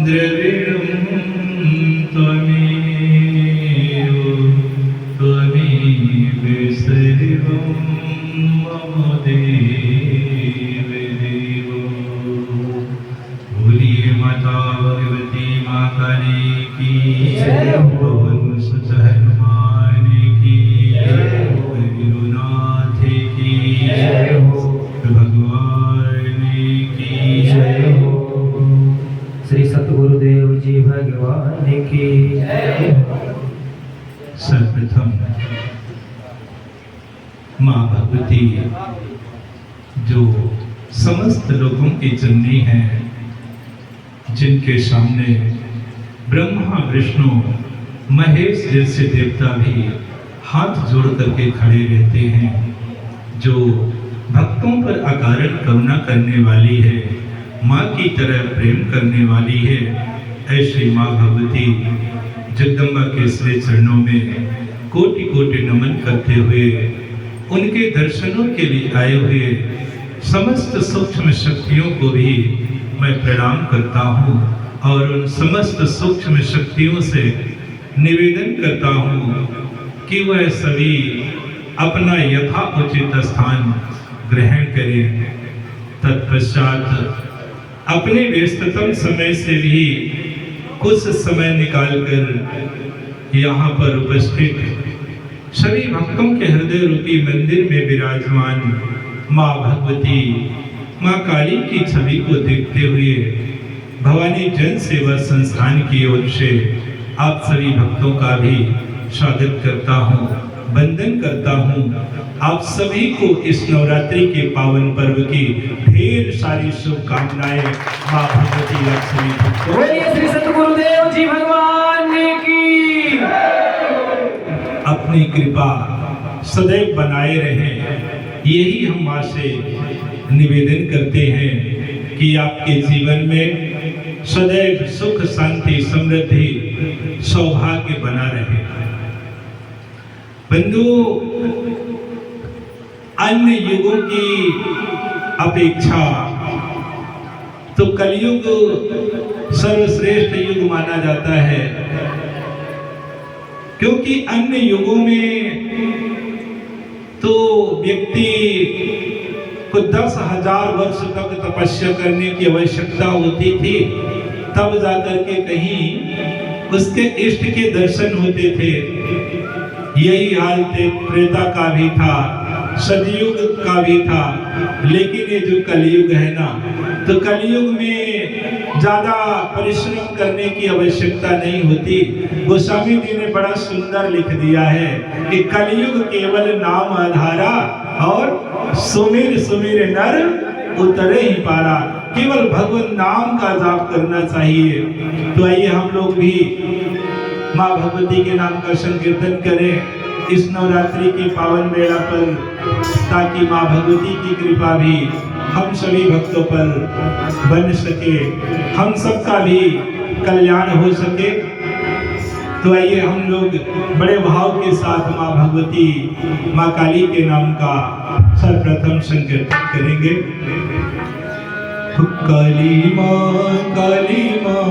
द्रविणं त्वमेव त्वमेव सर्वं मम देव देव। बोलिए माता भगवती माँ काली की जय, पवन सुत हनुमान की जय, गुरुनाथ की जय, भगवान की जय हो। श्री सतगुरुदेव जी भगवान की जय। सर्वप्रथम माँ भगवती जो समस्त लोगों की जननी है, जिनके सामने ब्रह्मा विष्णु महेश जैसे देवता भी हाथ जोड़ करके खड़े रहते हैं, जो भक्तों पर अकारण करुणा करने वाली है, माँ की तरह प्रेम करने वाली है, ऐसी माँ भगवती जगदम्बा के श्री चरणों में कोटि कोटि नमन करते हुए उनके दर्शनों के लिए आए हुए समस्त सूक्ष्म शक्तियों को भी मैं प्रणाम करता हूँ और उन समस्त सूक्ष्म शक्तियों से निवेदन करता हूँ कि वह सभी अपना यथा उचित स्थान ग्रहण करें। तत्पश्चात अपने व्यस्ततम समय से भी कुछ समय निकालकर यहाँ पर उपस्थित सभी भक्तों के हृदय रूपी मंदिर में विराजमान माँ भगवती माँ काली की छवि को देखते हुए भवानी जन सेवा संस्थान की ओर से आप सभी भक्तों का भी स्वागत करता हूँ, वंदन करता हूँ। आप सभी को इस नवरात्रि के पावन पर्व की ढेर सारी शुभकामनाएं माँ भगवती लक्ष्मी। बोलिए श्री सतगुरुदेव जी भगवान की। अपनी कृपा सदैव बनाए रहे, यही हम माँ से निवेदन करते हैं कि आपके जीवन में सदैव सुख शांति समृद्धि सौभाग्य बना रहे। बंधु, अन्य युगों की अपेक्षा तो कलयुग सर्वश्रेष्ठ युग माना जाता है, क्योंकि अन्य युगों में तो व्यक्ति को 10,000 वर्ष तक तपस्या करने की आवश्यकता होती थी, तब जाकर के कहीं उसके इष्ट के दर्शन होते थे। यही हाल त्रेता का भी था, सतयुग का भी था, लेकिन ये जो कलयुग है ना, तो कलयुग में ज्यादा परिश्रम करने की आवश्यकता नहीं होती। गोस्वामी जी ने बड़ा सुंदर लिख दिया है कि कलयुग केवल नाम आधारा और सुमिर सुमिर नर उतरे ही पारा। केवल भगवान नाम का जाप करना चाहिए। तो आइए हम लोग भी माँ भगवती के नाम का संकीर्तन करें इस नवरात्रि के पावन बेला पर, ताकि माँ भगवती की कृपा भी हम सभी भक्तों पर बन सके, हम सबका भी कल्याण हो सके। तो आइए हम लोग बड़े भाव के साथ माँ भगवती माँ काली के नाम का सर्वप्रथम संकीर्तन करेंगे। काली माँ काली माँ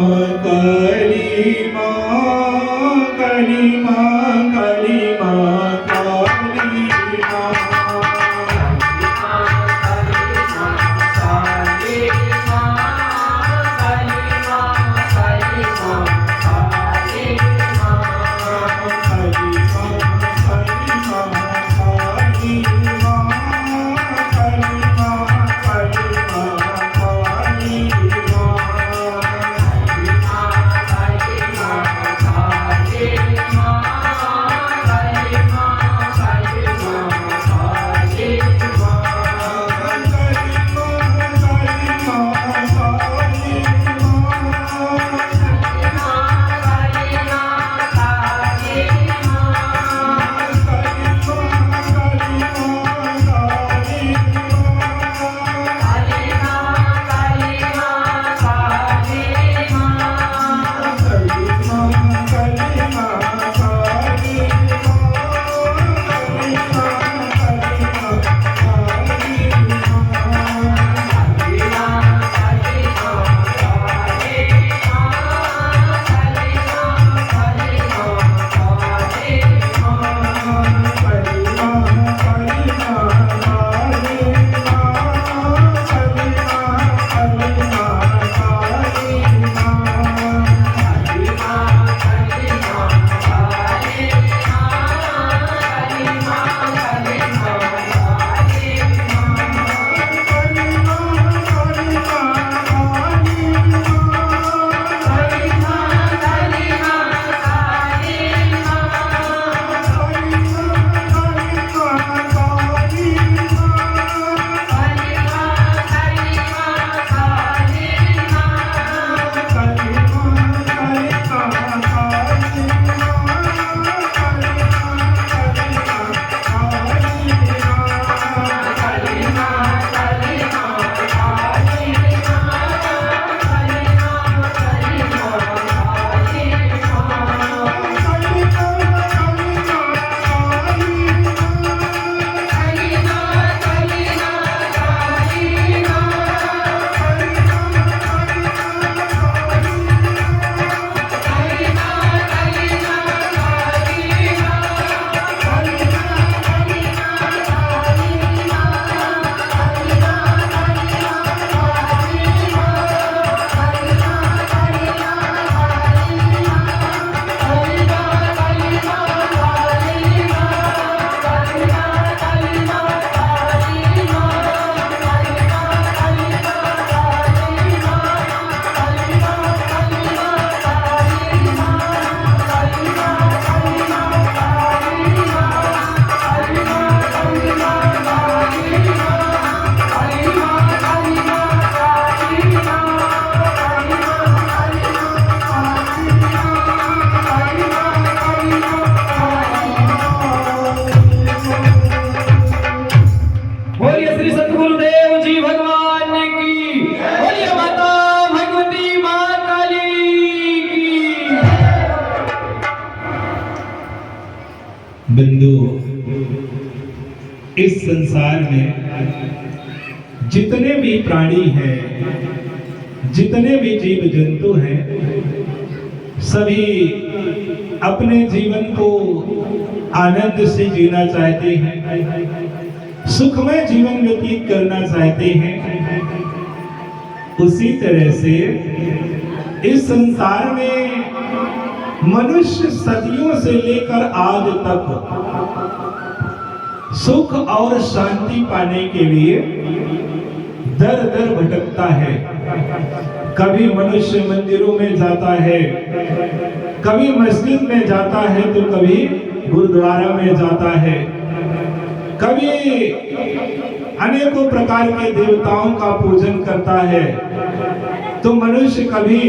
काली माँ काली माँ काली माँ काली माँ। Hare संसार में जितने भी प्राणी हैं, जितने भी जीव जंतु हैं, सभी अपने जीवन को आनंद से जीना चाहते हैं, सुखमय जीवन व्यतीत करना चाहते हैं। उसी तरह से इस संसार में मनुष्य सदियों से लेकर आज तक सुख और शांति पाने के लिए दर दर भटकता है। कभी मनुष्य मंदिरों में जाता है, कभी मस्जिद में जाता है, तो कभी गुरुद्वारा में जाता है, कभी अनेकों प्रकार के देवताओं का पूजन करता है। तो मनुष्य कभी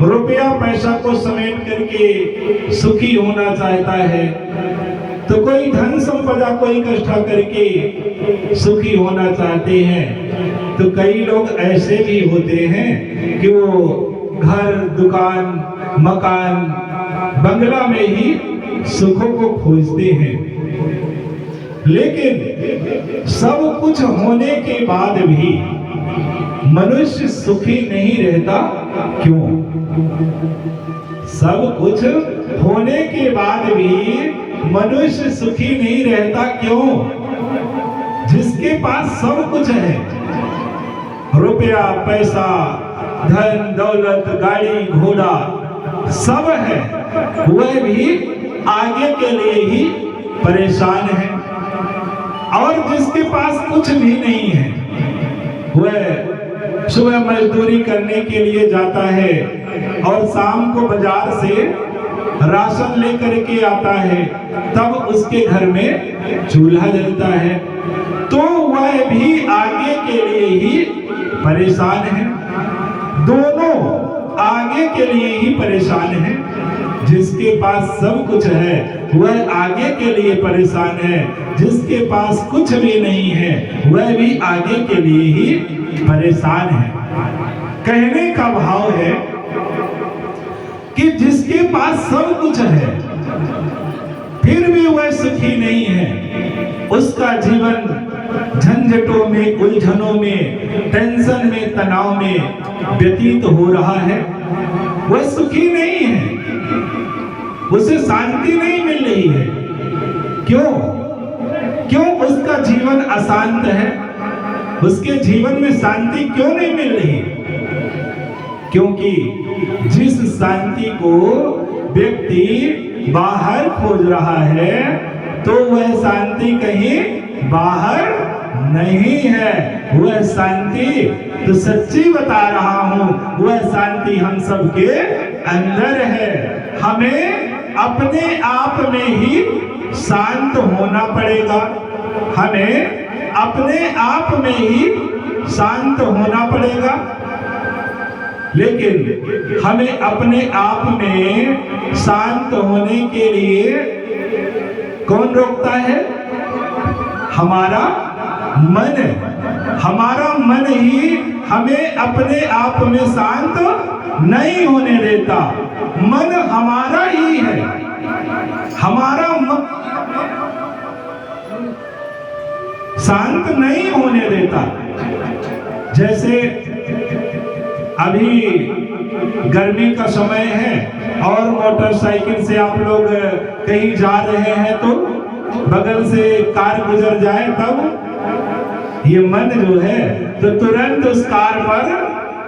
रुपया पैसा को समेट करके सुखी होना चाहता है, तो कोई धन संपदा को इकट्ठा करके सुखी होना चाहते हैं। तो कई लोग ऐसे भी होते हैं कि वो घर, दुकान, मकान, बंगला में ही सुखों को खोजते हैं। लेकिन सब कुछ होने के बाद भी मनुष्य सुखी नहीं रहता, क्यों? सब कुछ होने के बाद भी मनुष्य सुखी नहीं रहता, क्यों? जिसके पास सब कुछ है, रुपया, पैसा, धन, दौलत, गाड़ी, घोड़ा सब है, वह भी आगे के लिए ही परेशान है। और जिसके पास कुछ भी नहीं है, वह सुबह मजदूरी करने के लिए जाता है और शाम को बाजार से राशन लेकर के आता है, तब उसके घर में चूल्हा जलता है, तो वह भी आगे के लिए ही परेशान है। दोनों आगे के लिए ही परेशान है। जिसके पास सब कुछ है वह आगे के लिए परेशान है, जिसके पास कुछ भी नहीं है वह भी आगे के लिए ही परेशान है। कहने का भाव है कि जिसके पास सब कुछ है फिर भी वह सुखी नहीं है, उसका जीवन झंझटों में, उलझनों में, टेंशन में, तनाव में व्यतीत हो रहा है, वह सुखी नहीं है, उसे शांति नहीं मिल रही है। क्यों? क्यों उसका जीवन अशांत है? उसके जीवन में शांति क्यों नहीं मिल रही? क्योंकि जिस शांति को व्यक्ति बाहर खोज रहा है, तो वह शांति कहीं बाहर नहीं है। वह शांति, तो सच्ची बता रहा हूं, वह शांति हम सबके अंदर है। हमें अपने आप में ही शांत होना पड़ेगा, हमें अपने आप में ही शांत होना पड़ेगा। लेकिन हमें अपने आप में शांत होने के लिए कौन रोकता है? हमारा मन। हमारा मन ही हमें अपने आप में शांत नहीं होने देता। मन हमारा ही है, हमारा मन शांत नहीं होने देता। जैसे अभी गर्मी का समय है और मोटरसाइकिल से आप लोग कहीं जा रहे हैं, तो बगल से कार गुजर जाए, तब ये मन जो है तो तुरंत उस कार पर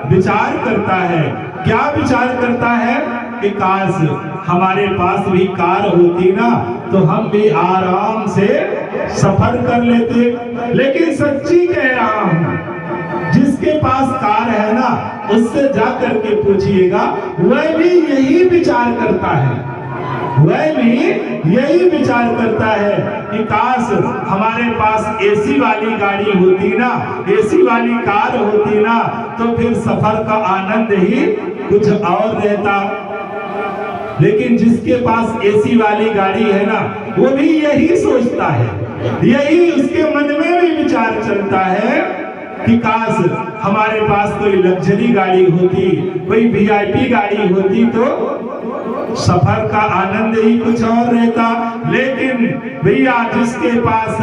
विचार करता है। क्या विचार करता है कि काश हमारे पास भी कार होती ना, तो हम भी आराम से सफर कर लेते। लेकिन सच्ची कह रहा हूं, जिसके पास कार है ना, उससे जा करके पूछिएगा, वह भी यही विचार करता है, वह भी यही विचार करता है कि काश हमारे पास एसी वाली गाड़ी होती ना, एसी वाली कार होती ना, तो फिर सफर का आनंद ही कुछ और रहता। लेकिन जिसके पास एसी वाली गाड़ी है ना, वो भी यही सोचता है, यही उसके मन में भी विचार चलता है कि काश हमारे पास कोई लग्जरी गाड़ी होती, कोई वीआईपी गाड़ी होती, तो सफर का आनंद ही कुछ और रहता। लेकिन भैया जिसके पास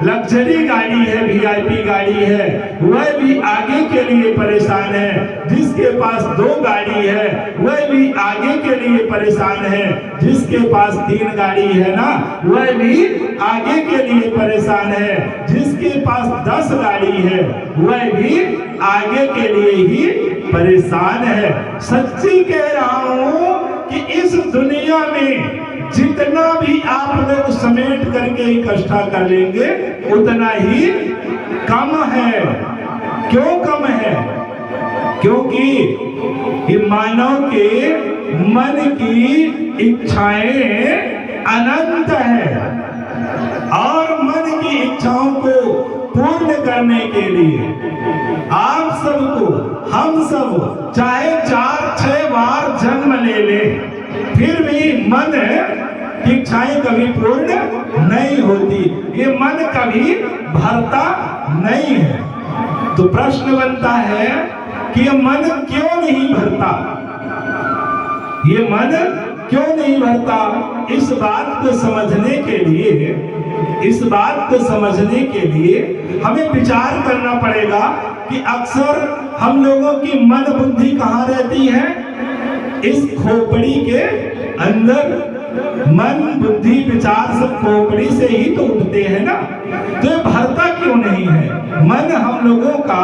लग्जरी गाड़ी है, वीआईपी गाड़ी है, वह भी आगे के लिए परेशान है। जिसके पास 2 गाड़ी है वह भी आगे के लिए परेशान है। जिसके पास 3 गाड़ी है ना, वह भी आगे के लिए परेशान है। जिसके पास 10 गाड़ी है वह भी आगे के लिए ही परेशान है। सच्ची कह रहा हूं कि इस दुनिया में जितना भी आप लोग समेट करके इकट्ठा कर लेंगे उतना ही कम है। क्यों कम है? क्योंकि मानव के मन की इच्छाएं अनंत है और मन की इच्छाओं को पूर्ण करने के लिए आप सबको, हम सब चाहे 4-6 बार जन्म ले ले, फिर भी मन की इच्छाएं कभी पूर्ण नहीं होती। ये मन कभी भरता नहीं है। तो प्रश्न बनता है कि ये मन क्यों नहीं भरता? ये मन क्यों नहीं भरता? इस बात को समझने के लिए हमें विचार करना पड़ेगा कि अक्सर हम लोगों की मन बुद्धि कहाँ रहती है? इस खोपड़ी के अंदर। मन बुद्धि विचार सब खोपड़ी से ही तो उठते हैं ना। तो ये भरता क्यों नहीं है? मन हम लोगों का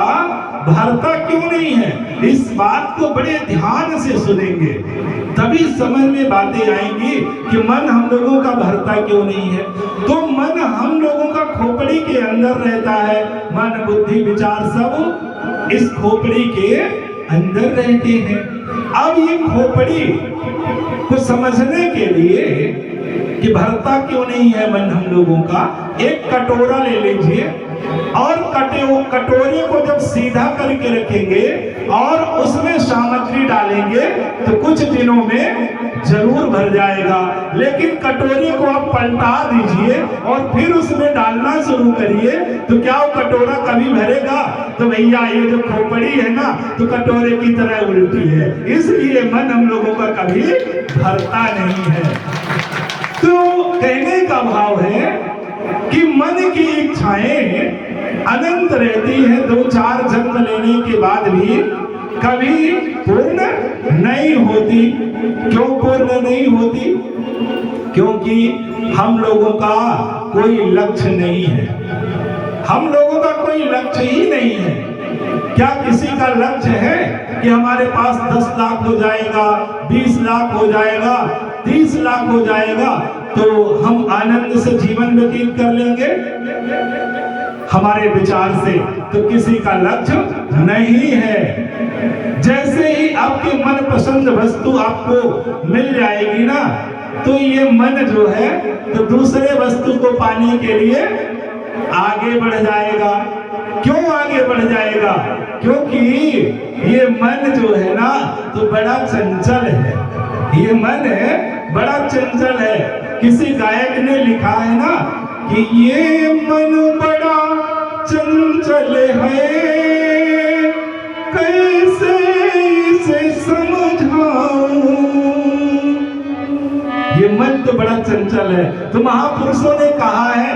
भरता क्यों नहीं है? इस बात को बड़े ध्यान से सुनेंगे तभी समझ में बातें आएंगी कि मन हम लोगों का भरता क्यों नहीं है। तो मन हम लोगों का खोपड़ी के अंदर रहता है। मन बुद्धि विचार सब इस खोपड़ी के अंदर रहते हैं। अब ये खोपड़ी को समझने के लिए कि भरता क्यों नहीं है मन हम लोगों का, एक कटोरा ले लीजिए और कटोरे को जब सीधा करके रखेंगे और उसमें सामग्री डालेंगे तो कुछ दिनों में जरूर भर जाएगा। लेकिन कटोरे को आप पलटा दीजिए और फिर उसमें डालना शुरू करिए तो क्या वो कटोरा कभी भरेगा? तो भैया ये जो खोपड़ी है ना तो कटोरे की तरह उल्टी है, इसलिए मन हम लोगों का कभी भरता नहीं है। तो कहने का भाव है कि मन की इच्छाएं अनंत रहती है। 2-4 जन्म लेने के बाद भी कभी पूर्ण नहीं होती। क्यों पूर्ण नहीं होती? क्योंकि हम लोगों का कोई लक्ष्य नहीं है। हम लोगों का कोई लक्ष्य ही नहीं है। क्या किसी का लक्ष्य है कि हमारे पास 10 लाख हो जाएगा, 20 लाख हो जाएगा, 30 लाख हो जाएगा तो हम आनंद से जीवन व्यतीत कर लेंगे? हमारे विचार से तो किसी का लक्ष्य नहीं है। जैसे ही आपकी मनपसंद वस्तु आपको मिल जाएगी ना तो ये मन जो है तो दूसरे वस्तु को पाने के लिए आगे बढ़ जाएगा। क्यों आगे बढ़ जाएगा? क्योंकि ये मन जो है ना तो बड़ा चंचल है। ये मन है बड़ा चंचल है। किसी गायक ने लिखा है ना कि ये मन बड़ा चंचल है, कैसे इसे समझाऊं। ये मन तो बड़ा चंचल है। तो महापुरुषों ने कहा है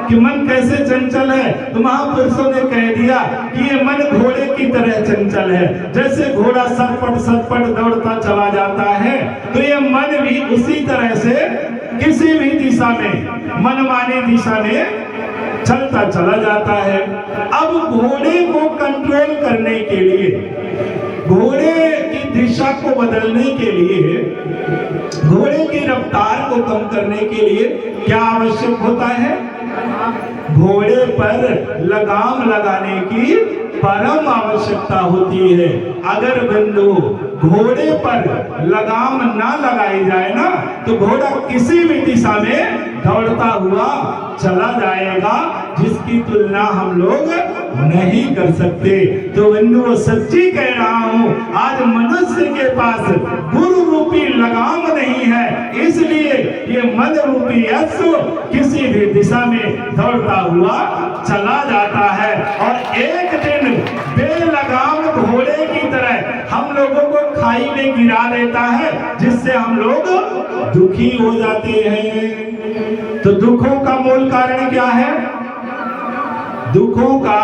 कि मन कैसे चंचल है? तो महापुरुषों ने कह दिया कि ये मन घोड़े की तरह चंचल है। जैसे घोड़ा सरपट सरपट दौड़ता चला जाता है तो ये मन भी उसी तरह से किसी भी दिशा में, मनमानी दिशा में चलता चला जाता है। अब घोड़े को कंट्रोल करने के लिए, घोड़े की दिशा को बदलने के लिए, घोड़े की रफ्तार को कम करने के लिए क्या आवश्यक होता है? घोड़े पर लगाम लगाने की परम आवश्यकता होती है। अगर बंधु घोड़े पर लगाम ना लगाई जाए ना तो घोड़ा किसी भी दिशा में दौड़ता हुआ चला जाएगा, जिसकी तुलना हम लोग नहीं कर सकते। तो बंधुओं सच्ची कह रहा हूं, आज मनुष्य के पास गुरु रूपी लगाम नहीं है, इसलिए ये मन रूपी अश्व किसी भी दिशा में दौड़ता हुआ चला जाता है और एक दिन बेलगाम घोड़े की तरह हम लोगों को खाई में गिरा देता है, जिससे हम लोग दुखी हो जाते हैं। तो दुखों का मूल कारण क्या है? दुखों का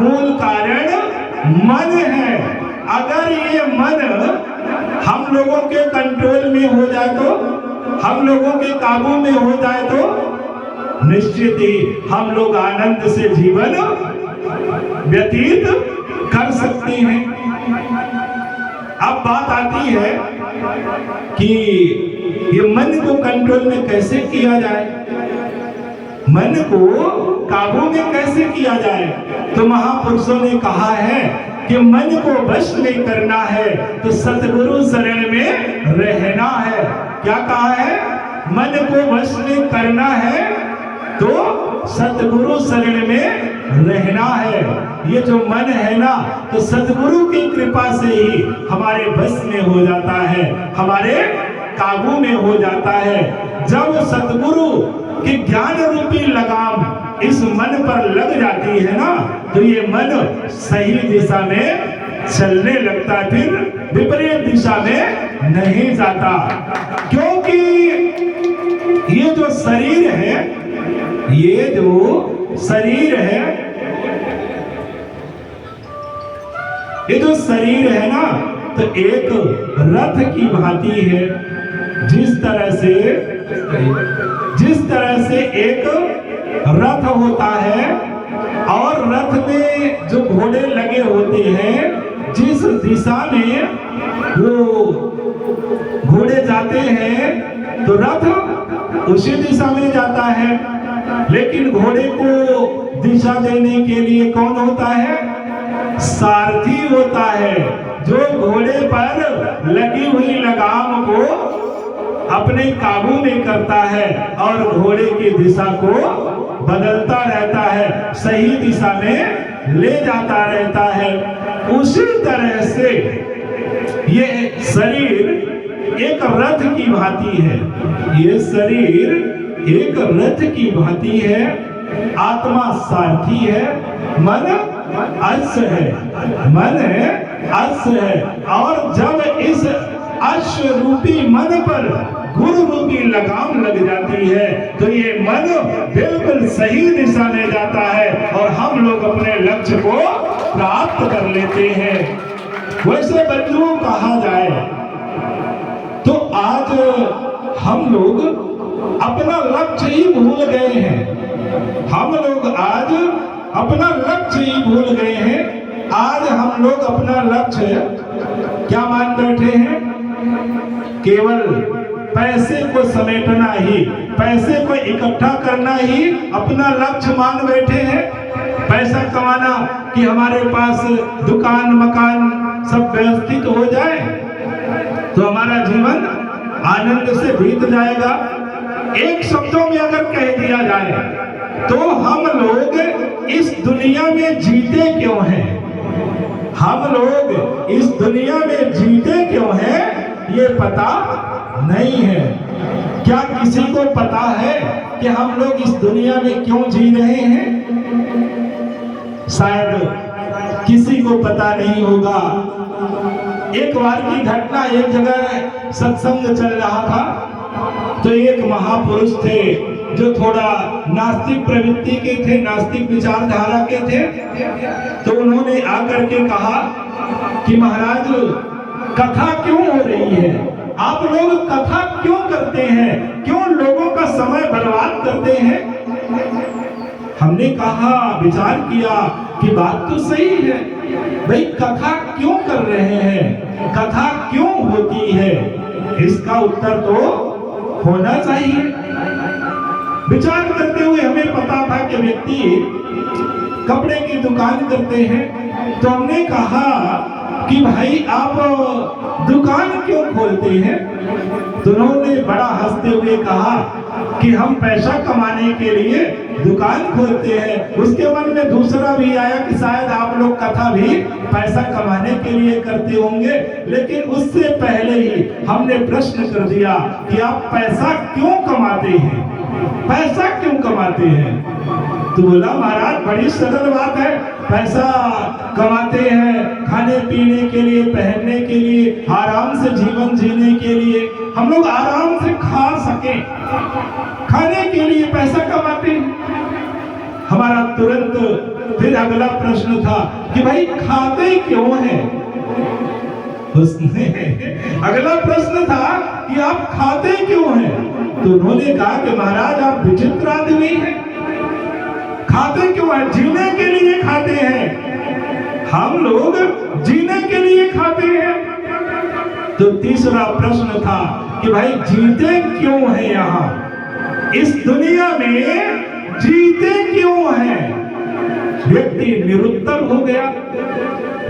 मूल कारण मन है। अगर ये मन हम लोगों के कंट्रोल में हो जाए, तो हम लोगों के काबू में हो जाए, तो निश्चित ही हम लोग आनंद से जीवन व्यतीत कर सकते हैं। अब बात आती है कि ये मन को कंट्रोल में कैसे किया जाए, मन को काबू में कैसे किया जाए। तो महापुरुषों ने कहा है कि मन को वश में करना है तो सतगुरु शरण में रहना है। क्या कहा है? मन को वश में करना है तो सतगुरु शरण में रहना है। ये जो मन है ना, तो सतगुरु की कृपा से ही हमारे बस में हो जाता है, हमारे काबू में हो जाता है। जब सतगुरु की ज्ञान रूपी लगाम इस मन पर लग जाती है ना, तो ये मन सही दिशा में चलने लगता है, फिर विपरीत दिशा में नहीं जाता। क्योंकि ये जो शरीर है, ये जो शरीर है, ये जो शरीर है ना, तो एक रथ की भांति है। जिस तरह से एक रथ होता है और रथ में जो घोड़े लगे होते हैं, जिस दिशा में वो घोड़े जाते हैं तो रथ उसी दिशा में जाता है। लेकिन घोड़े को दिशा देने के लिए कौन होता है? सारथी होता है, जो घोड़े पर लगी हुई लगाम को अपने काबू में करता है और घोड़े की दिशा को बदलता रहता है, सही दिशा में ले जाता रहता है। उसी तरह से ये शरीर एक रथ की भांति है। ये शरीर एक रथ की भांति है। आत्मा सारथी है, मन अश्व है, मन अश्व है। और जब इस अश्व रूपी मन पर गुरु रूपी लगाम लग जाती है, तो ये मन बिल्कुल सही दिशा में जाता है और हम लोग अपने लक्ष्य को प्राप्त कर लेते हैं। वैसे बंधुओं कहा जाए तो आज हम लोग अपना लक्ष्य ही भूल गए हैं। हम लोग आज अपना लक्ष्य ही भूल गए हैं। आज हम लोग अपना लक्ष्य क्या मान बैठे हैं? केवल पैसे को समेटना ही, पैसे को इकट्ठा करना ही अपना लक्ष्य मान बैठे हैं। पैसा कमाना कि हमारे पास दुकान मकान सब व्यवस्थित हो जाए तो हमारा जीवन आनंद से बीत जाएगा। एक शब्दों में अगर कह दिया जाए तो हम लोग इस दुनिया में जीते क्यों हैं? हम लोग इस दुनिया में जीते क्यों हैं, ये पता नहीं है। क्या किसी को पता है कि हम लोग इस दुनिया में क्यों जी रहे हैं? शायद किसी को पता नहीं होगा। एक बार की घटना, एक जगह सत्संग चल रहा था तो एक महापुरुष थे जो थोड़ा नास्तिक प्रवृत्ति के थे, नास्तिक विचारधारा के थे। तो उन्होंने आकर के कहा कि महाराज कथा क्यों हो रही है? आप लोग कथा क्यों करते हैं? क्यों लोगों का समय बर्बाद करते हैं? हमने कहा, विचार किया कि बात तो सही है भाई, कथा क्यों कर रहे हैं? कथा क्यों होती है? इसका उत्तर तो होना चाहिए। विचार करते हुए हमें पता था कि व्यक्ति कपड़े की दुकान करते हैं। तो हमने कहा कि भाई आप दुकान क्यों खोलते हैं? तो उन्होंने बड़ा हंसते हुए कहा कि हम पैसा कमाने के लिए दुकान खोलते हैं। उसके मन में दूसरा भी आया कि शायद आप लोग कथा भी पैसा कमाने के लिए करते होंगे। लेकिन उससे पहले ही हमने प्रश्न कर दिया कि आप पैसा क्यों कमाते हैं? पैसा क्यों कमाते हैं? तो बोला महाराज बड़ी सरल बात है, पैसा कमाते हैं खाने पीने के लिए, पहनने के लिए, आराम से जीवन जीने के लिए, हम लोग आराम से खा सके, खाने के लिए पैसा कमाते हैं। हमारा तुरंत फिर अगला प्रश्न था कि भाई खाते क्यों हैं? उसने अगला प्रश्न था कि आप खाते क्यों हैं? तो उन्होंने कहा कि महाराज आप विचित्र आदमी हैं, खाते क्यों हैं? जीने के लिए खाते हैं, हम लोग जीने के लिए खाते हैं। तो तीसरा प्रश्न था कि भाई जीते क्यों हैं? यहाँ इस दुनिया में जीते क्यों हैं? व्यक्ति निरुत्तर हो गया,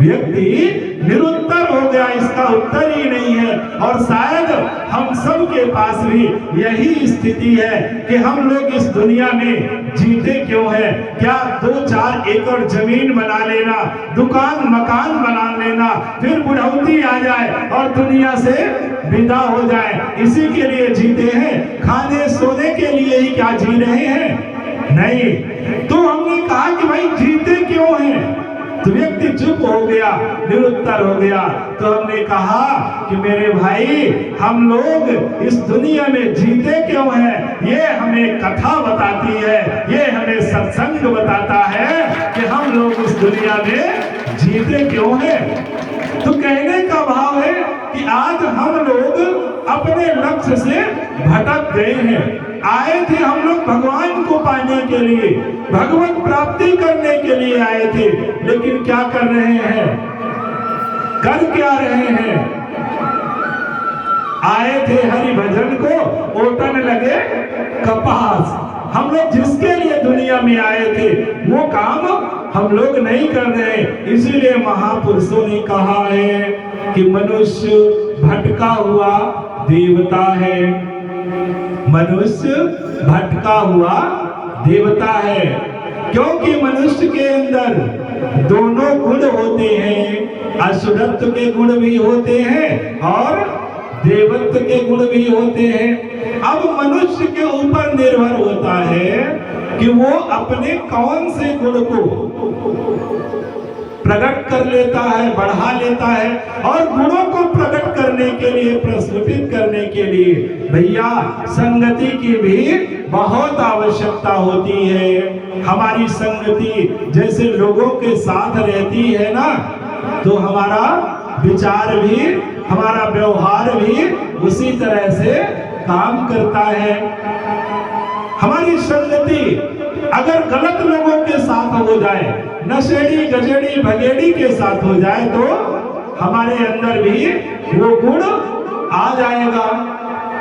व्यक्ति निरुत्तर हो गया, इसका उत्तर ही नहीं है। और शायद हम सब के पास भी यही स्थिति है कि हम लोग इस दुनिया में जीते क्यों हैं? क्या 2-4 एकड़ जमीन बना लेना, दुकान मकान बना लेना, फिर बुढ़ौती आ जाए और दुनिया से विदा हो जाए, इसी के लिए जीते हैं? खाने सोने के लिए ही क्या जी रहे हैं? नहीं। तो हमने कहा कि भाई जीते क्यों हैं? तो व्यक्ति चुप हो गया, निरुत्तर हो गया। तो हमने कहा कि मेरे भाई हम लोग इस दुनिया में जीते क्यों हैं, ये हमें कथा बताती है, ये हमें सत्संग बताता है कि हम लोग इस दुनिया में जीते क्यों हैं। तो कहने का भाव है कि आज हम लोग अपने लक्ष्य से भटक गए हैं। आए थे हम लोग भगवान को पाने के लिए, भगवत प्राप्ति करने के लिए आए थे, लेकिन क्या कर रहे हैं? कर क्या रहे हैं? आए थे हरि भजन को, ओटन लगे कपास। हम लोग जिसके लिए दुनिया में आए थे वो काम हम लोग नहीं कर रहे। इसीलिए महापुरुषों ने कहा है कि मनुष्य भटका हुआ देवता है, मनुष्य भटका हुआ देवता है। क्योंकि मनुष्य के अंदर दोनों गुण होते हैं, असुरत्व के गुण भी होते हैं और देवत्व के गुण भी होते हैं। अब मनुष्य के ऊपर निर्भर होता है कि वो अपने कौन से गुण को प्रकट कर लेता है, बढ़ा लेता है। और गुणों को प्रकट करने के लिए, प्रस्फुटित करने के लिए भैया संगति की भी बहुत आवश्यकता होती है। हमारी संगति जैसे लोगों के साथ रहती है ना, तो हमारा विचार भी, हमारा व्यवहार भी उसी तरह से काम करता है। हमारी संगति अगर गलत लोगों के साथ हो जाए, नशेड़ी गजेड़ी भगेड़ी के साथ हो जाए, तो हमारे अंदर भी वो गुण आ जाएगा।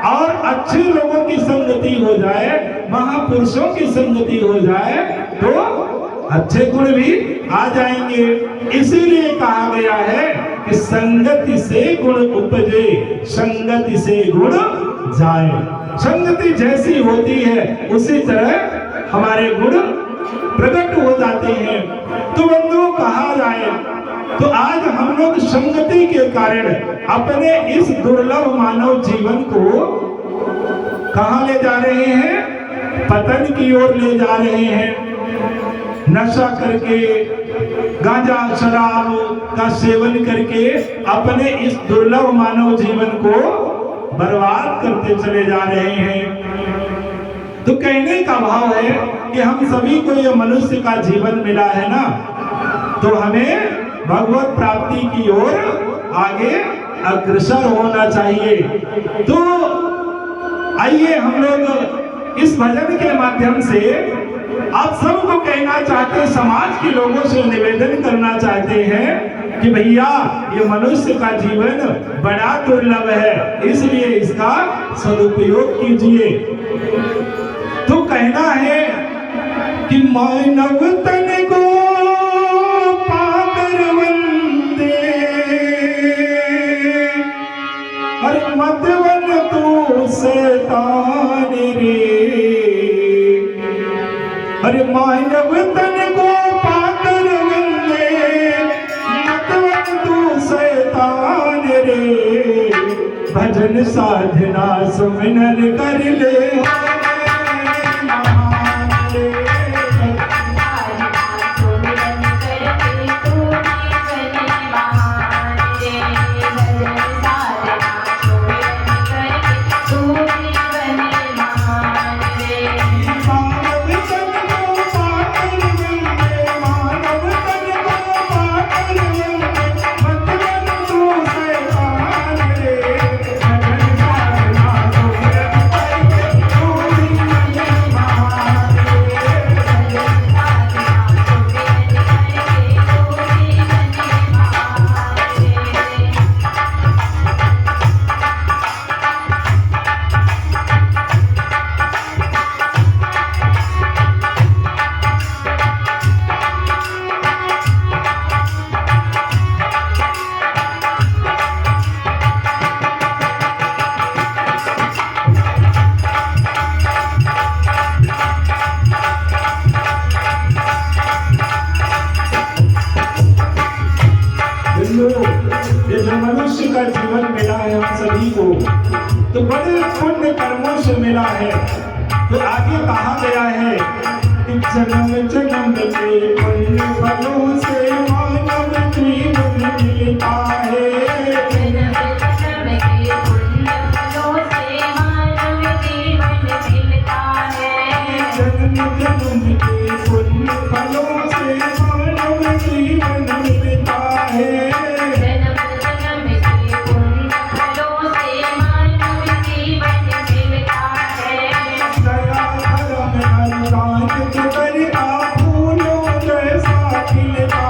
और अच्छे लोगों की संगति हो जाए, महापुरुषों की संगति हो जाए, तो अच्छे गुण भी आ जाएंगे। इसीलिए कहा गया है कि संगति से गुण उपजे, संगति से गुण जाए। संगति जैसी होती है उसी तरह हमारे गुण प्रकट हो जाते हैं। तो बंधु कहा जाए तो आज हम लोग संगति के कारण अपने इस दुर्लभ मानव जीवन को कहां ले जा रहे हैं? पतन की ओर ले जा रहे हैं। नशा करके, गांजा शराब का सेवन करके अपने इस दुर्लभ मानव जीवन को बर्बाद करते चले जा रहे हैं। तो कहने का भाव है कि हम सभी को ये मनुष्य का जीवन मिला है ना, तो हमें भगवत प्राप्ति की ओर आगे अग्रसर होना चाहिए। तो आइए हम लोग इस भजन के माध्यम से आप सबको कहना चाहते हैं, समाज के लोगों से निवेदन करना चाहते हैं कि भैया ये मनुष्य का जीवन बड़ा दुर्लभ है, इसलिए इसका सदुपयोग कीजिए। तो कहना है कि मानव तन को पाकर वंदे, अरे मतवन तू शैतान रे, अरे मानव तन को पाकर वंदे, मतवन तू शैतान रे, भजन साधना सुमिरन कर ले। पुण्य कर्मों से मिला है। तो आगे कहा गया है कि जन्म जन्म के पुण्य फलों से मानव जीवन मिलता है। जन्म जन्म के पुण्य फलों से मानव जीवन मिलता है। जन्म जन्म के पुण्य फलों से मानव जीवन मिलता है। जन्म जन्म के पुण्य फलों से मानव जीवन मिलता है। दया धर्म अनुराग जो करता फूलों जैसा खिलता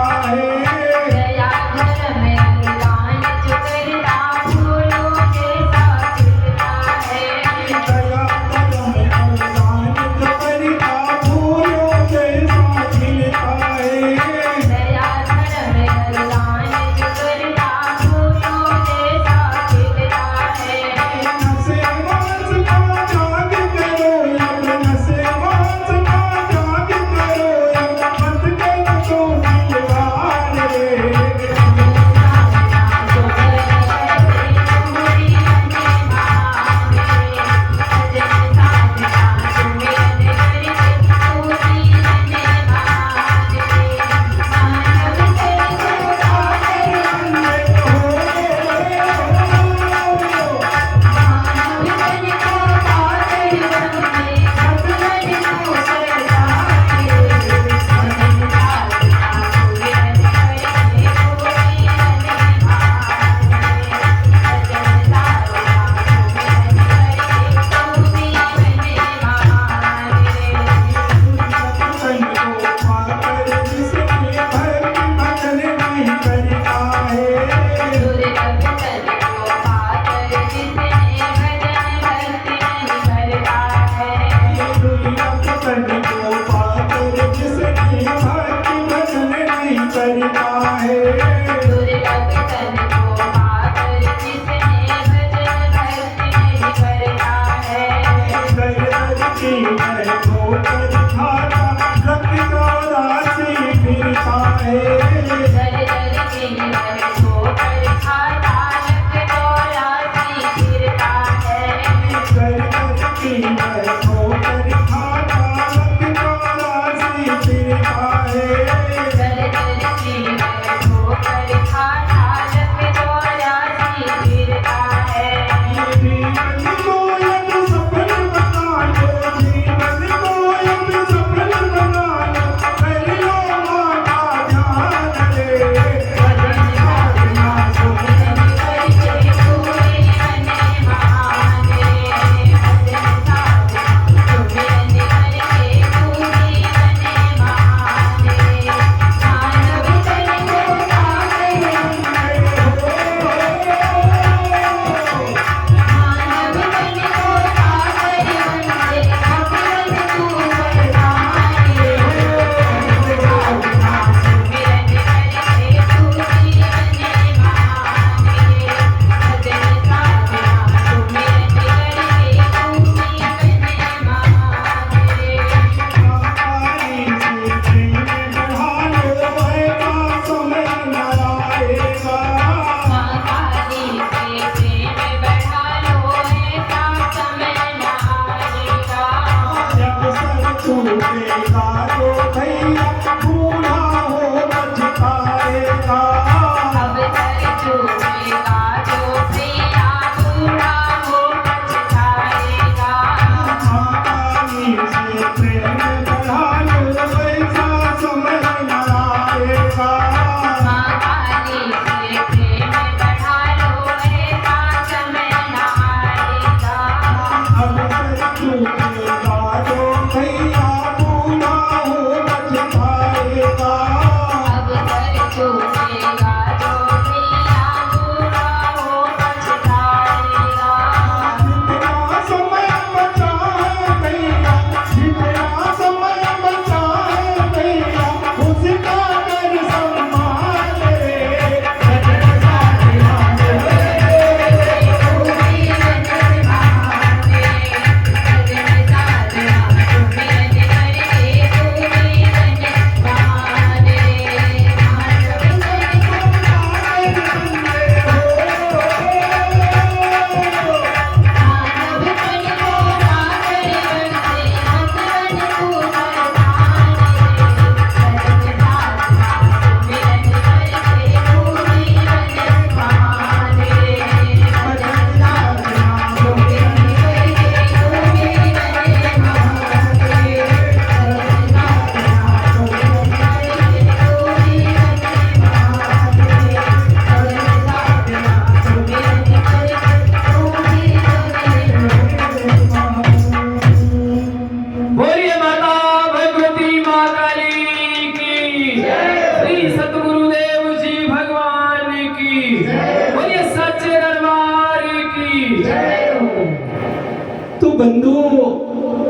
बंधु,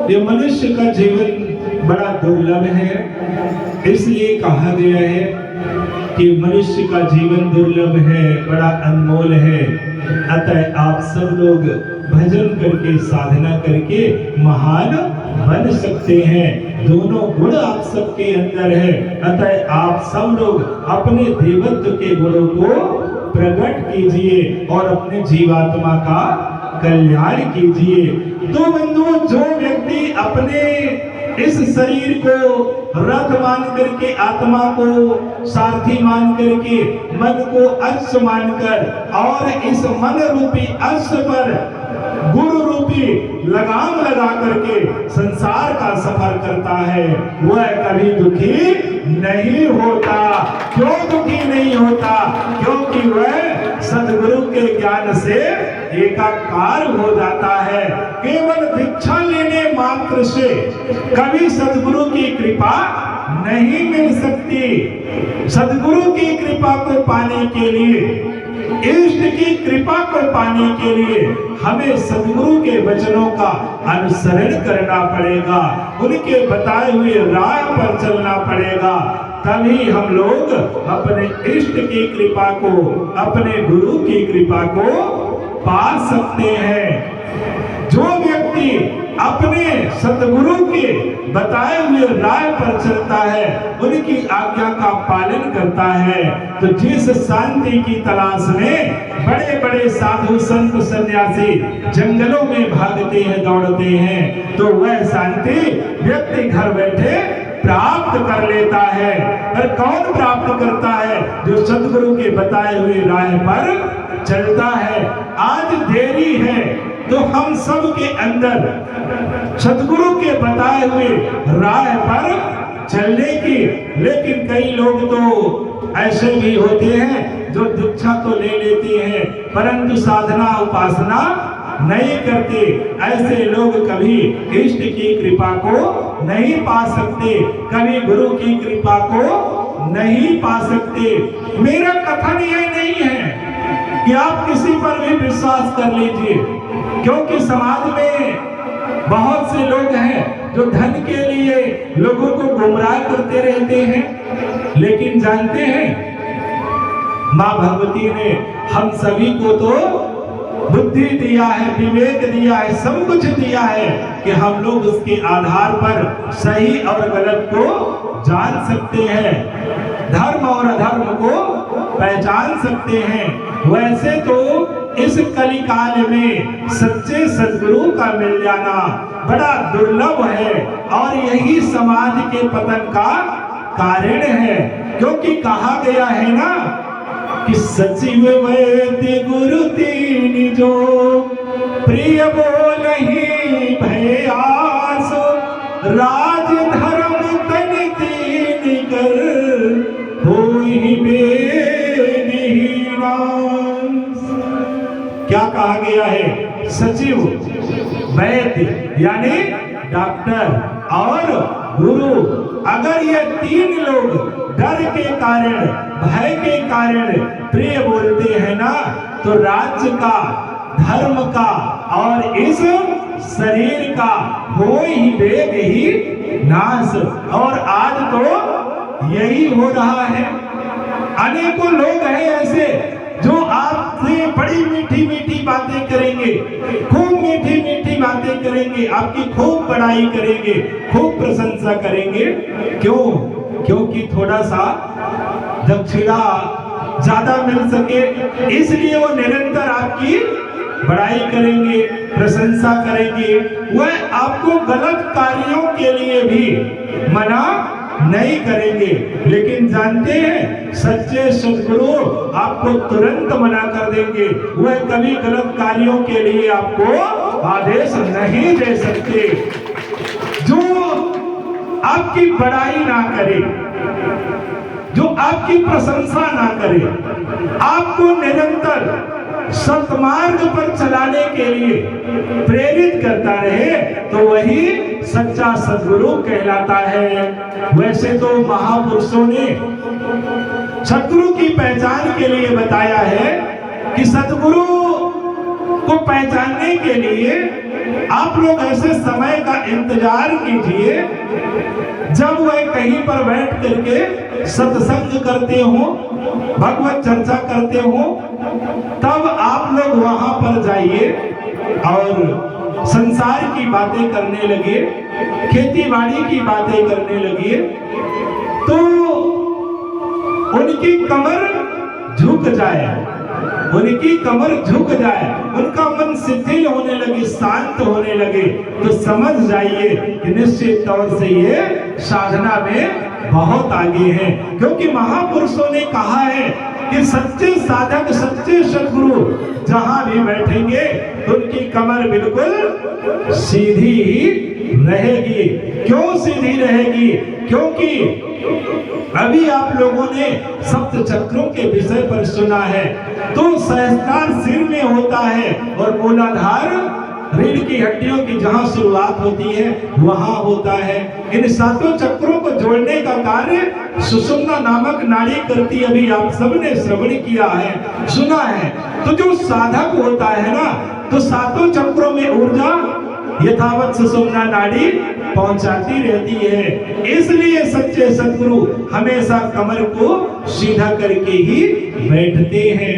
ये मनुष्य का जीवन बड़ा दुर्लभ है। इसलिए कहा गया है कि मनुष्य का जीवन दुर्लभ है, बड़ा अनमोल है। अतः आप सब लोग भजन करके, साधना करके महान बन सकते हैं। दोनों गुण आप सबके अंदर है। अतः आप सब लोग अपने देवत्व के गुणों को प्रकट कीजिए और अपने जीवात्मा का कल्याण कीजिए। तो बंधुओं, जो व्यक्ति अपने इस शरीर को रथ मान करके, आत्मा को सारथी मान करके, मन को अश्व मानकर और इस मन रूपी अश्व पर गुरु रूपी लगाम लगा करके संसार का सफर करता है, वह कभी दुखी नहीं होता। क्यों दुखी नहीं होता? क्योंकि वह सद्गुरु के ज्ञान से एकाकार हो जाता है। केवल दीक्षा लेने मात्र से कभी सद्गुरु की कृपा नहीं मिल सकती। सद्गुरु की कृपा को पाने के लिए, इष्ट की कृपा को पाने के लिए हमें सद्गुरु के वचनों का अनुसरण करना पड़ेगा, उनके बताए हुए राह पर चलना पड़ेगा। तभी हम लोग अपने इष्ट की कृपा को, अपने गुरु की कृपा को पा सकते हैं। जो व्यक्ति अपने सतगुरु के बताए हुए राह पर चलता है, उनकी आज्ञा का पालन करता है, तो जिस शांति की तलाश में बड़े बड़े साधु संत सन्यासी जंगलों में भागते हैं, दौड़ते हैं, तो वह शांति व्यक्ति घर बैठे प्राप्त कर लेता है। और कौन प्राप्त करता है? जो सतगुरु के बताए हुए राह पर चलता है। आज देरी है तो हम सब के अंदर सतगुरु के बताए हुए राह पर चलने की, लेकिन कई लोग तो ऐसे भी होते हैं जो दीक्षा तो ले लेते हैं परंतु साधना उपासना नहीं करते। ऐसे लोग कभी इष्ट की कृपा को नहीं पा सकते, कभी गुरु की कृपा को नहीं पा सकते। मेरा कथन यह नहीं है कि आप किसी पर भी विश्वास कर लीजिए, क्योंकि समाज में बहुत से लोग हैं जो धन के लिए लोगों को गुमराह करते रहते हैं। लेकिन जानते हैं, माँ भगवती ने हम सभी को तो बुद्धि दिया है, विवेक दिया है, सब कुछ दिया है कि हम लोग उसके आधार पर सही और गलत को जान सकते हैं, धर्म और अधर्म को पहचान सकते हैं। वैसे तो इस कलिकाल में सच्चे सद्गुरु का मिल जाना बड़ा दुर्लभ है और यही समाज के पतन का कारण है। क्योंकि कहा गया है ना कि सचिव वैद्य गुरु तीन जो प्रिय बोलहि भयास, राज धर्म तन तीन कर होई बेनिहीना। क्या कहा गया है? सचिव, वैद्य यानी डॉक्टर और गुरु, अगर ये तीन लोग डर के कारण, भय के कारण प्रिय बोलते हैं ना, तो राज्य का, धर्म का और इस शरीर का हो ही वेग ही नाश। और आज तो यही हो रहा है। अनेकों लोग हैं ऐसे जो आपसे बड़ी मीठी मीठी बातें करेंगे, खूब मीठी मीठी बातें करेंगे, आपकी खूब बड़ाई करेंगे, खूब प्रशंसा करेंगे। क्यों? क्योंकि थोड़ा सा दक्षिणा ज्यादा मिल सके, इसलिए वो निरंतर आपकी बड़ाई करेंगे, प्रशंसा करेंगे। वह आपको गलत कार्यों के लिए भी मना नहीं करेंगे। लेकिन जानते हैं, सच्चे सद्गुरु आपको तुरंत मना कर देंगे। वह कभी गलत कार्यों के लिए आपको आदेश नहीं दे सकते। जो आपकी बड़ाई ना करे, जो आपकी प्रशंसा ना करे, आपको निरंतर सत्मार्ग पर चलाने के लिए प्रेरित करता रहे, तो वही सच्चा सद्गुरु कहलाता है। वैसे तो महापुरुषों ने सद्गुरु की पहचान के लिए बताया है कि सद्गुरु को पहचानने के लिए आप लोग ऐसे समय का इंतजार कीजिए जब वह कहीं पर बैठ करके सत्संग करते हो, भगवत चर्चा करते हो, तब आप लोग वहां पर जाइए और संसार की बातें करने लगे, खेती बाड़ी की बातें करने लगे, तो उनकी कमर झुक जाए, उनकी कमर झुक जाए, उनका मन शिथिल होने लगे, शांत होने लगे, तो समझ जाइए कि निश्चित तौर से ये साधना में बहुत आगे हैं। क्योंकि महापुरुषों ने कहा है कि सच्चे साधक, सच्चे सद्गुरु जहां भी बैठेंगे तो उनकी कमर बिल्कुल सीधी ही रहेगी। क्यों सीधी रहेगी? क्योंकि अभी आप लोगों ने सप्त चक्रों के विषय पर सुना है। तो सहस्त्रार सिर में होता है और मूलाधार रीढ़ की हड्डियों की जहां शुरुआत होती है वहां होता है। इन सातों चक्रों को जोड़ने का कार्य सुषुम्ना नामक नाड़ी करती, अभी आप सबने श्रवण किया है, सुना है। तो जो साधक होता है ना, तो सातों चक्रों में ऊर्जा यथावत सुषुम्ना नाड़ी पहुंचाती रहती है। इसलिए सच्चे सद्गुरु हमेशा कमर को सीधा करके ही बैठते हैं।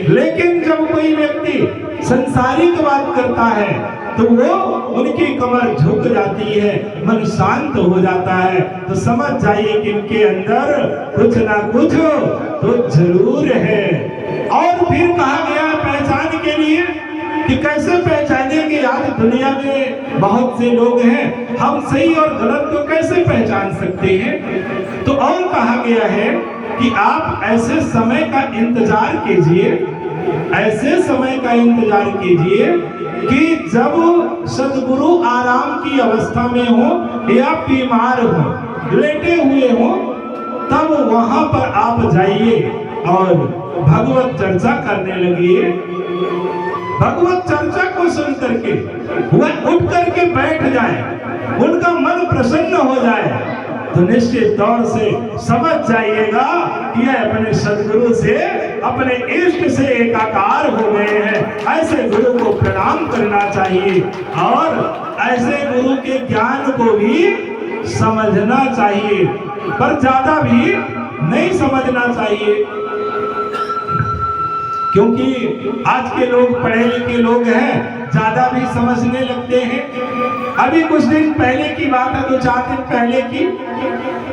लेकिन जब कोई व्यक्ति संसारिक बात करता है तो वो उनकी कमर झुक जाती है, मन शांत हो जाता है। तो समझ जाइए कि इनके अंदर कुछ ना कुछ तो जरूर है। और फिर कहा गया पहचान के लिए कि कैसे पहचानेंगे। आज दुनिया में बहुत से लोग हैं, हम सही और गलत को कैसे पहचान सकते हैं? तो और कहा गया है कि आप ऐसे समय का इंतजार कीजिए, ऐसे समय का इंतजार कीजिए कि जब सद्गुरु आराम की अवस्था में हो या बीमार हो, लेटे हुए हो, तब वहां पर आप जाइए और भगवत चर्चा करने लगिए। भगवत चर्चा को सुन करके वह उठ करके बैठ जाए, उनका मन प्रसन्न हो जाए, तो निश्चित तौर से समझ जाइएगा कि यह अपने सद्गुरु से, अपने इष्ट से एकाकार हो गए हैं। ऐसे गुरु को प्रणाम करना चाहिए और ऐसे गुरु के ज्ञान को भी समझना चाहिए, पर ज्यादा भी नहीं समझना चाहिए। क्योंकि आज के लोग पढ़े लिखे लोग हैं, ज्यादा भी समझने लगते हैं। अभी कुछ दिन पहले की बात है, 2-4 दिन पहले की,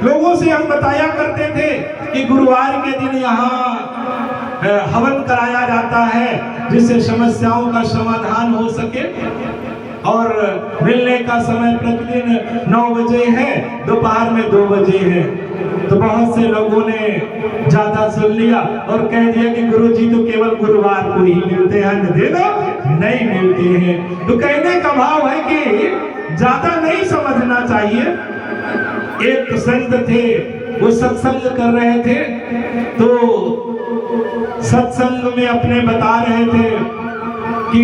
लोगों से हम बताया करते थे कि गुरुवार के दिन यहाँ हवन कराया जाता है जिससे समस्याओं का समाधान हो सके। और मिलने का समय प्रतिदिन 9 बजे है, दोपहर में 2 बजे है। तो बहुत से लोगों ने ज्यादा सुन लिया और कह दिया कि गुरुजी तो केवल गुरुवार को ही मिलते हैं, दे दो, नहीं मिलते हैं। तो कहने का भाव है कि ज्यादा नहीं समझना चाहिए। एक संत थे, वो सत्संग कर रहे थे, तो सत्संग में अपने बता रहे थे कि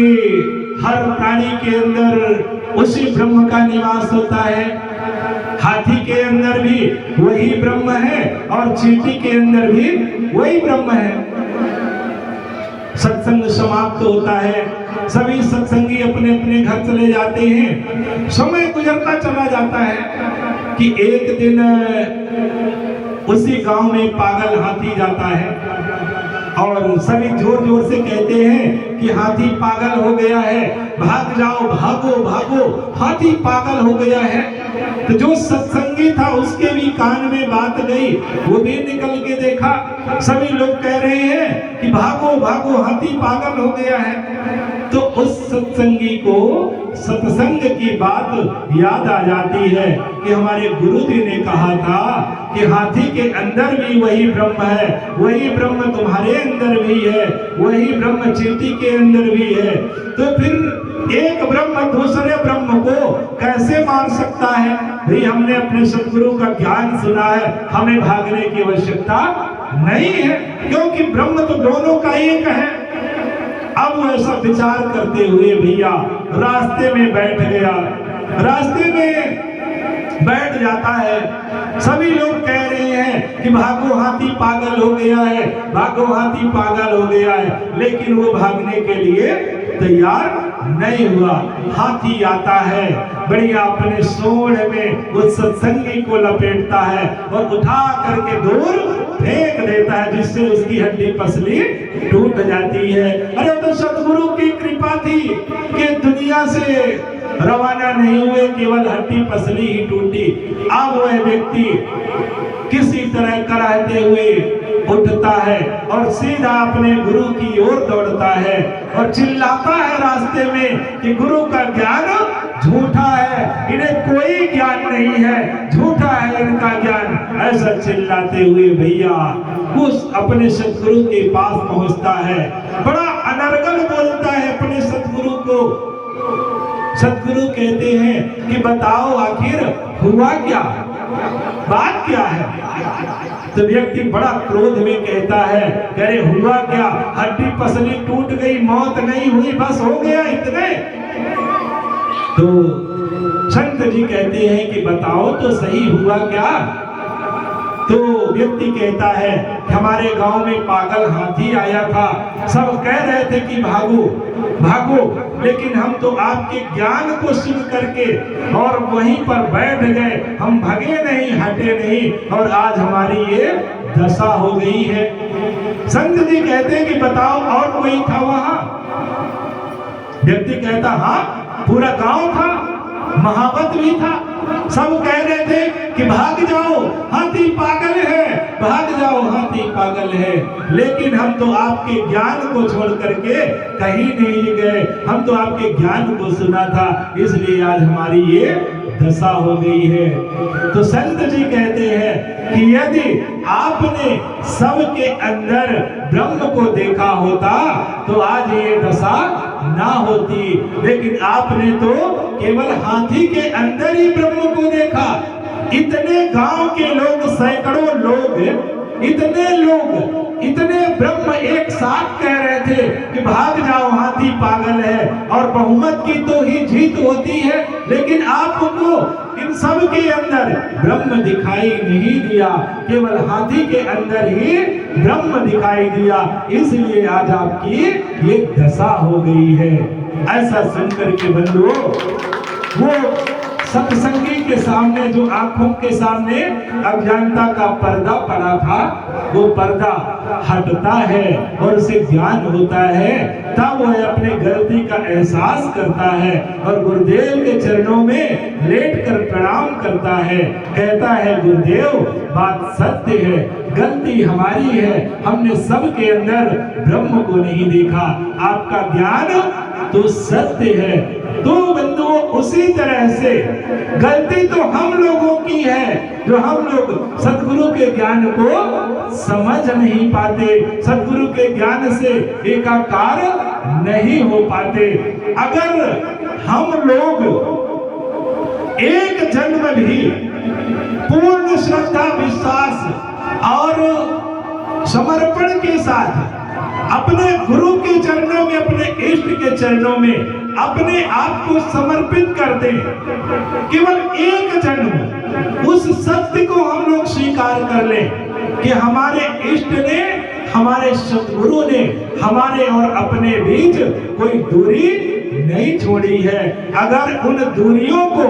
हर प्राणी के अंदर उसी ब्रह्म का निवास होता है। हाथी के अंदर भी वही ब्रह्म है और चींटी के अंदर भी वही ब्रह्म है। सत्संग समाप्त होता है, सभी सत्संगी अपने अपने घर चले जाते हैं। समय गुजरता चला जाता है कि एक दिन उसी गांव में पागल हाथी जाता है और सभी जोर जोर से कहते हैं कि हाथी पागल हो गया है, भाग जाओ, भागो भागो, हाथी पागल हो गया है। तो जो सत्संगी था उसके भी कान में बात गई, वो भी निकल के देखा, सभी लोग कह रहे हैं कि भागो भागो, हाथी पागल हो गया है। तो उस सत्संगी को सत्संग की बात याद आ जाती है कि हमारे गुरु जी ने कहा था कि हाथी के अंदर भी वही ब्रह्म है, वही ब्रह्म तुम्हारे अंदर भी है, वही ब्रह्म चींटी के अंदर भी है। तो फिर एक ब्रह्म दूसरे ब्रह्म को कैसे मान सकता है? भाई हमने अपने सद्गुरु का ज्ञान सुना है, हमें भागने की आवश्यकता नहीं है, क्योंकि ब्रह्म तो दोनों का एक है। अब वो ऐसा विचार करते हुए भैया रास्ते में बैठ गया, रास्ते में बैठ जाता है। सभी लोग कह रहे हैं कि भागो हाथी पागल हो गया है, भागो हाथी पागल हो गया है, लेकिन वो भागने के लिए तैयार नहीं हुआ। हाथी आता है, बढ़िया अपने सोड़ में उस सत्संगी को लपेटता है और उठा करके दूर फेंक देता है, जिससे उसकी हड्डी पसली टूट जाती है। अरे तो सतगुरु की कृपा थी कि दुनिया से रवाना नहीं हुए, केवल हड्डी पसली ही टूटी। अब वह व्यक्ति किसी तरह कराहते हुए उठता है और सीधा अपने गुरु की ओर दौड़ता है और चिल्लाता है रास्ते में कि गुरु का ज्ञान झूठा है, इन्हें कोई ज्ञान नहीं है, झूठा है इनका ज्ञान। ऐसा चिल्लाते हुए भैया उस अपने सतगुरु के पास पहुंचता है, बड़ा अनर्गल बोलता है अपने सतगुरु को। सतगुरु कहते हैं कि बताओ आखिर हुआ क्या, बात क्या है। तो व्यक्ति बड़ा क्रोध में कहता है, अरे हुआ क्या, हड्डी पसली टूट गई, मौत नहीं हुई, बस हो गया इतने। तो संत जी कहते हैं कि बताओ तो सही हुआ क्या। तो व्यक्ति कहता है कि हमारे गांव में पागल हाथी आया था, सब कह रहे थे कि भागो भागो, लेकिन हम तो आपके ज्ञान को सुन करके और वहीं पर बैठ गए, हम भगे नहीं, हटे नहीं, और आज हमारी ये दशा हो गई है। संत जी कहते हैं कि बताओ और कोई था वहां। व्यक्ति कहता हाँ, पूरा गांव था, महावत भी था, सब कह रहे थे कि भाग जाओ हाथी पागल है, भाग जाओ हाथी पागल है, लेकिन हम तो आपके ज्ञान को छोड़ करके कहीं नहीं गए, हम तो आपके ज्ञान को सुना था, इसलिए आज हमारी ये दशा हो गई है। तो संत जी कहते हैं कि यदि आपने सबके अंदर ब्रह्म को देखा होता तो आज ये दशा ना होती, लेकिन आपने तो केवल हाथी के अंदर ही ब्रह्म को देखा। इतने गांव के लोग, सैकड़ों लोग, इतने लोग, इतने ब्रह्म एक साथ कह रहे थे कि भाग जाओ हाथी पागल है, और बहुमत की तो ही जीत होती है, लेकिन आपको इन सब के अंदर ब्रह्म दिखाई नहीं दिया, केवल हाथी के अंदर ही ब्रह्म दिखाई दिया, इसलिए आज आपकी ये दशा हो गई है। ऐसा सुनकर के बंधुओं, वो सत्संगी के सामने, जो आंखों के सामने अज्ञानता का पर्दा पड़ा था, वो पर्दा हटता है और उसे ज्ञान होता है, तब वह अपने गलती का एहसास करता है और गुरुदेव के चरणों में लेटकर प्रणाम करता है, कहता है गुरुदेव बात सत्य है, गलती हमारी है, हमने सबके अंदर ब्रह्म को नहीं देखा, आपका ज्ञान तो सत्य है। तो बंधुओं, उसी तरह से गलती तो हम लोगों की है, जो हम लोग सतगुरु के ज्ञान को समझ नहीं पाते, सतगुरु के ज्ञान से एकाकार नहीं हो पाते। अगर हम लोग एक जन्म भी पूर्ण श्रद्धा, विश्वास और समर्पण के साथ अपने गुरु के चरणों में, अपने इष्ट के चरणों में अपने आप को समर्पित कर दें, केवल एक जन्म उस सत्य को हम लोग स्वीकार कर लें कि हमारे इष्ट ने, हमारे सतगुरु ने हमारे और अपने बीच कोई दूरी नहीं छोड़ी है। अगर उन दूरियों को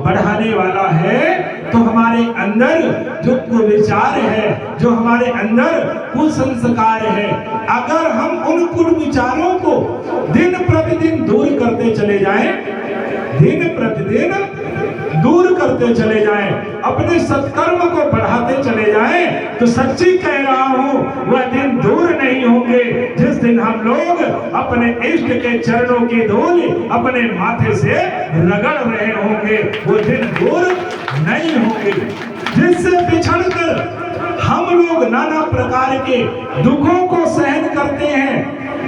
बढ़ाने वाला है तो हमारे अंदर जो कुविचार है, जो हमारे अंदर कुसंस्कार है, अगर हम उन कुविचारों को दिन प्रतिदिन दूर करते चले जाएं, दिन प्रतिदिन दूर करते चले जाएं, अपने सत्कर्म को बढ़ाते चले जाएं, तो सच्ची कह रहा हूं वह दिन दूर नहीं होंगे जिस दिन हम लोग अपने इष्ट के चरणों की धूल अपने माथे से रगड़ रहे होंगे, वो दिन दूर नहीं होंगे। जिससे बिछड़कर हम लोग नाना प्रकार के दुखों को सहन करते हैं,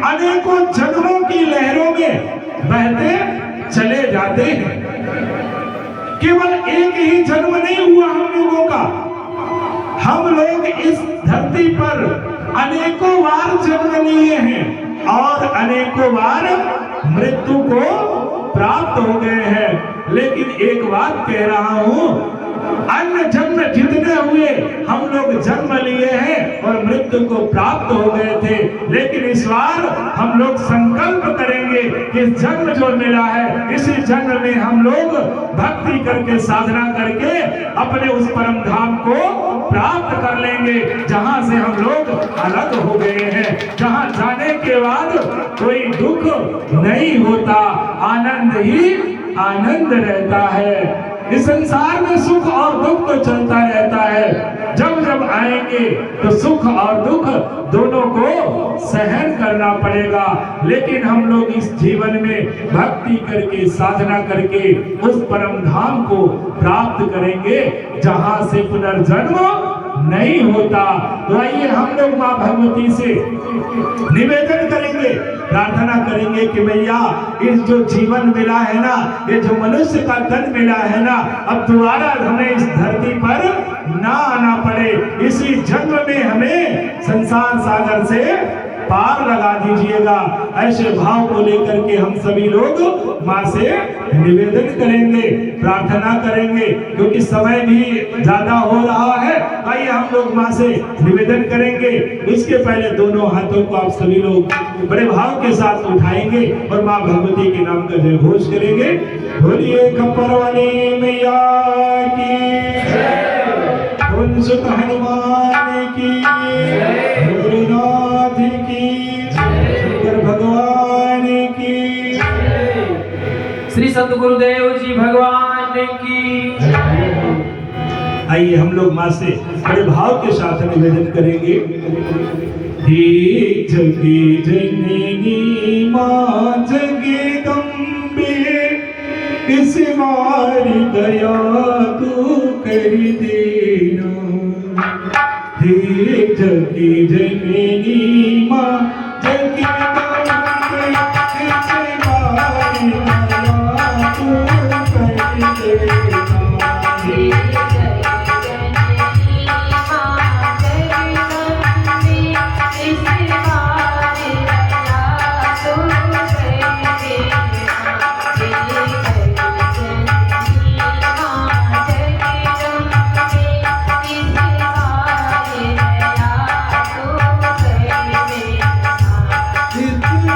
अनेकों जन्मों की लहरों में बहते चले जाते हैं। केवल एक ही जन्म नहीं हुआ हम लोगों का, हम लोग इस धरती पर अनेकों बार जन्म लिए हैं और अनेकों बार मृत्यु को प्राप्त हो गए हैं। लेकिन एक बात कह रहा हूं, अन्य जन्म जितने हुए हम लोग जन्म लिए हैं और मृत्यु को प्राप्त हो गए थे, लेकिन इस बार हम लोग संकल्प करेंगे कि जन्म जो मिला है इसी जन्म में हम लोग भक्ति करके साधना करके अपने उस परम धाम को प्राप्त कर लेंगे जहां से हम लोग अलग हो गए हैं, जहां जाने के बाद कोई दुख नहीं होता, आनंद ही आनंद रहता है। इस संसार में सुख और दुख तो चलता रहता है, जब जब आएंगे तो सुख और दुख दोनों को सहन करना पड़ेगा। लेकिन हम लोग इस जीवन में भक्ति करके साधना करके उस परम धाम को प्राप्त करेंगे जहां से पुनर्जन्म नहीं होता। तो आइए हम लोग माँ भगवती से निवेदन करेंगे, प्रार्थना करेंगे कि भैया इस जो जीवन मिला है ना, ये जो मनुष्य का तन मिला है ना, अब दोबारा हमें इस धरती पर ना आना पड़े, इसी जन्म में हमें संसार सागर से पार लगा दीजिएगा। ऐसे भाव को लेकर के हम सभी लोग माँ से निवेदन करेंगे, प्रार्थना करेंगे, क्योंकि समय भी ज्यादा हो रहा है। आइए हम लोग माँ से निवेदन करेंगे। इसके पहले दोनों हाथों को आप सभी लोग बड़े भाव के साथ उठाएंगे और माँ भगवती के नाम का जय घोष करेंगे। बोलिए खप्पर वाली मैया की, सुत हनुमान की, गुरुनाथ की, शंकर भगवान की, श्री सत गुरुदेव जी भगवान की। आइए हम लोग माँ से बड़े भाव के साथ निवेदन करेंगे। हे जगे जननी माँ जगदम्बे, इस बार दया तू कर देना। हे जगे जननी माँ जगदम्बे, इस बार दया तू कर देना। Thank you.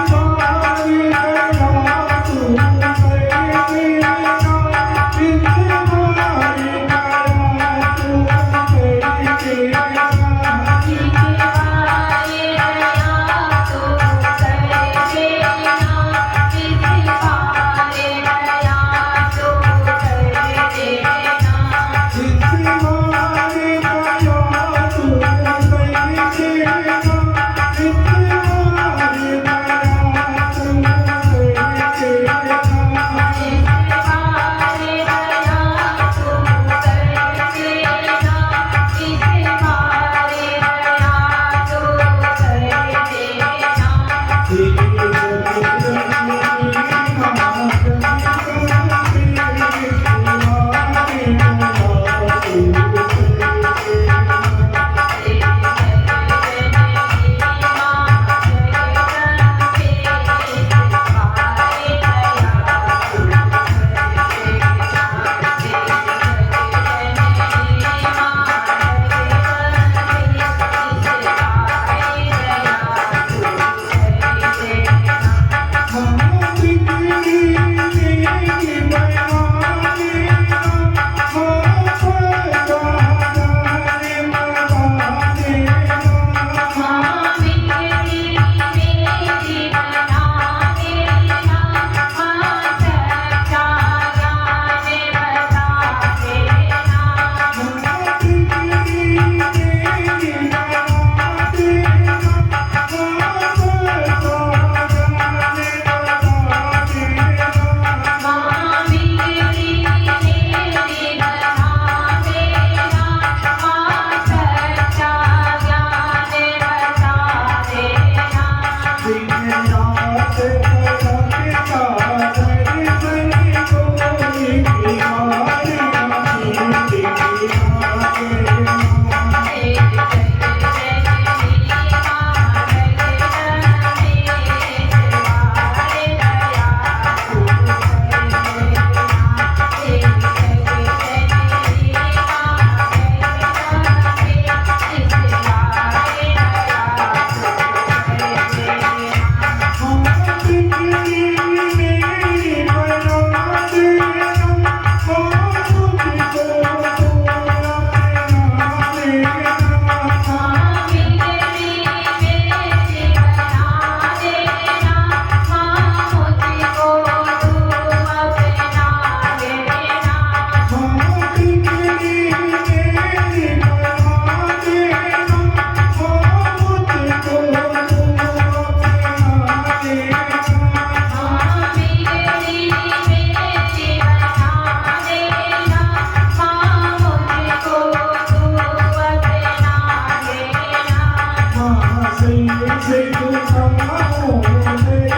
से दुखाओ तेरो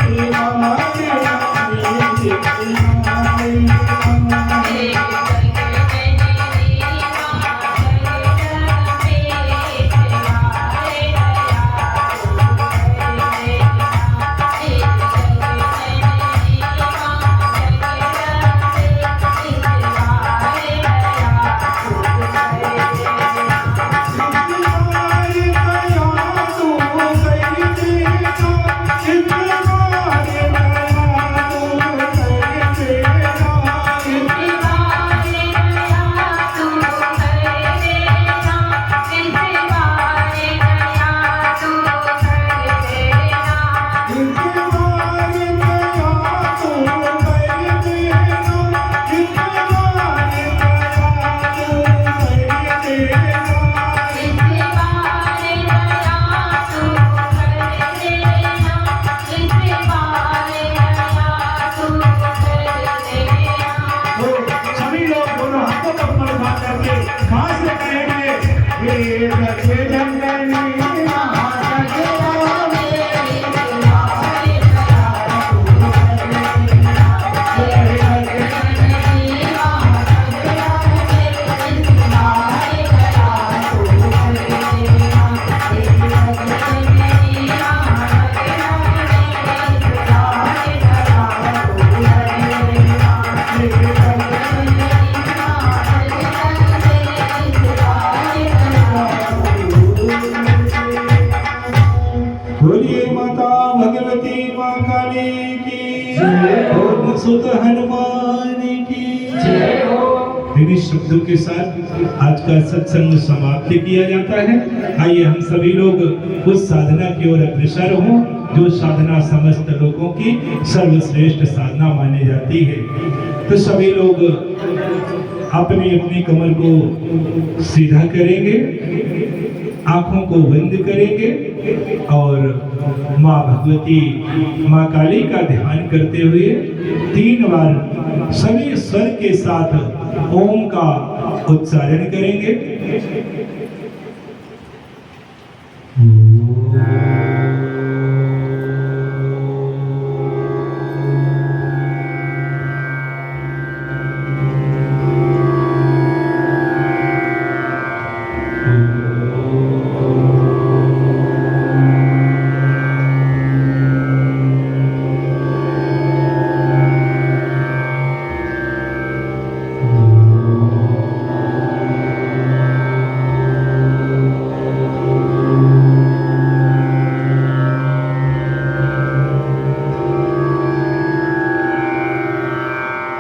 में हमारे बोलिए माता भगवती माँ काली की और सुत हनुमान की जय हो। इन शब्दों के साथ आज का सत्संग समाप्त किया जाता है। आइए हम सभी लोग उस साधना की ओर अग्रसर हों जो साधना समस्त लोगों की सर्वश्रेष्ठ साधना मानी जाती है। तो सभी लोग अपनी अपनी कमर को सीधा करेंगे, आंखों को बंद करेंगे और माँ भगवती माँ काली का ध्यान करते हुए 3 बार सभी स्वर के साथ ओम का उच्चारण करेंगे।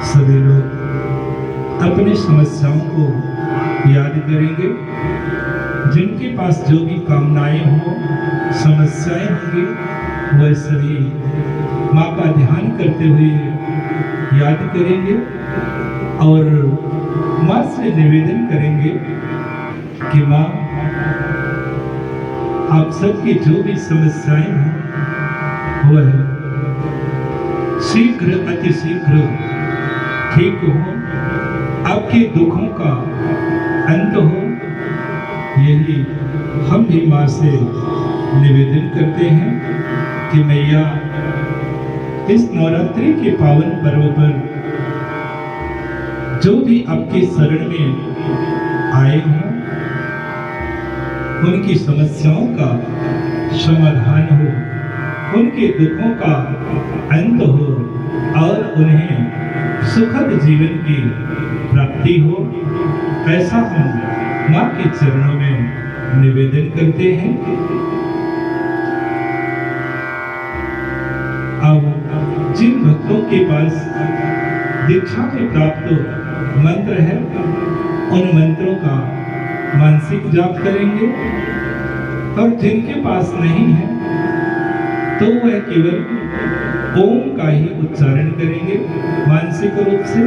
सभी लोग अपनी समस्याओं को याद करेंगे। जिनके पास जो भी कामनाएं हो, समस्याएं होंगी, वह सभी माँ का ध्यान करते हुए याद करेंगे और माँ से निवेदन करेंगे कि माँ, आप सबकी जो भी समस्याएं हों वह शीघ्र अतिशीघ्र ठीक हो, आपके दुखों का अंत हो। यही हम भी माँ से निवेदन करते हैं कि मैया इस नवरात्रि के पावन पर्व पर जो भी आपके शरण में आए हों उनकी समस्याओं का समाधान हो, उनके दुखों का अंत हो और उन्हें सुखद जीवन की प्राप्ति हो, ऐसा हम माँ के चरणों में निवेदन करते हैं। अब जिन भक्तों के पास दीक्षा में प्राप्त मंत्र है, उन मंत्रों का मानसिक जाप करेंगे और जिनके पास नहीं है तो वह केवल ओम का ही उच्चारण करेंगे मानसिक रूप से।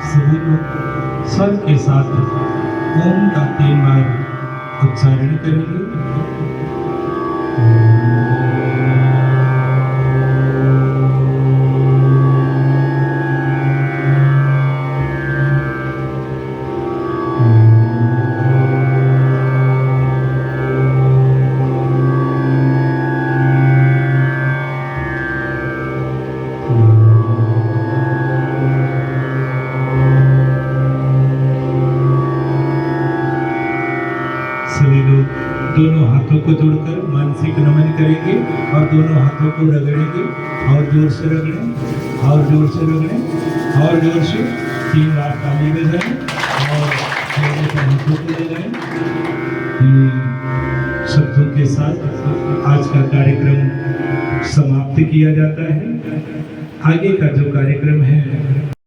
सभी लोग स्वर के साथ ओम का 3 बार उच्चारण करेंगे। सभी लोग दोनों हाथों को जोड़कर मानसिक नमन करेंगे और दोनों हाथों को रगड़ेंगे और जोर से रगड़ें और जोर से रगड़ें और जोर से 3 बार ताली बजाएं और चेहरे पर हाथों को लगाएं। इन शब्दों के साथ आज का कार्यक्रम समाप्त किया जाता है। आगे का जो कार्यक्रम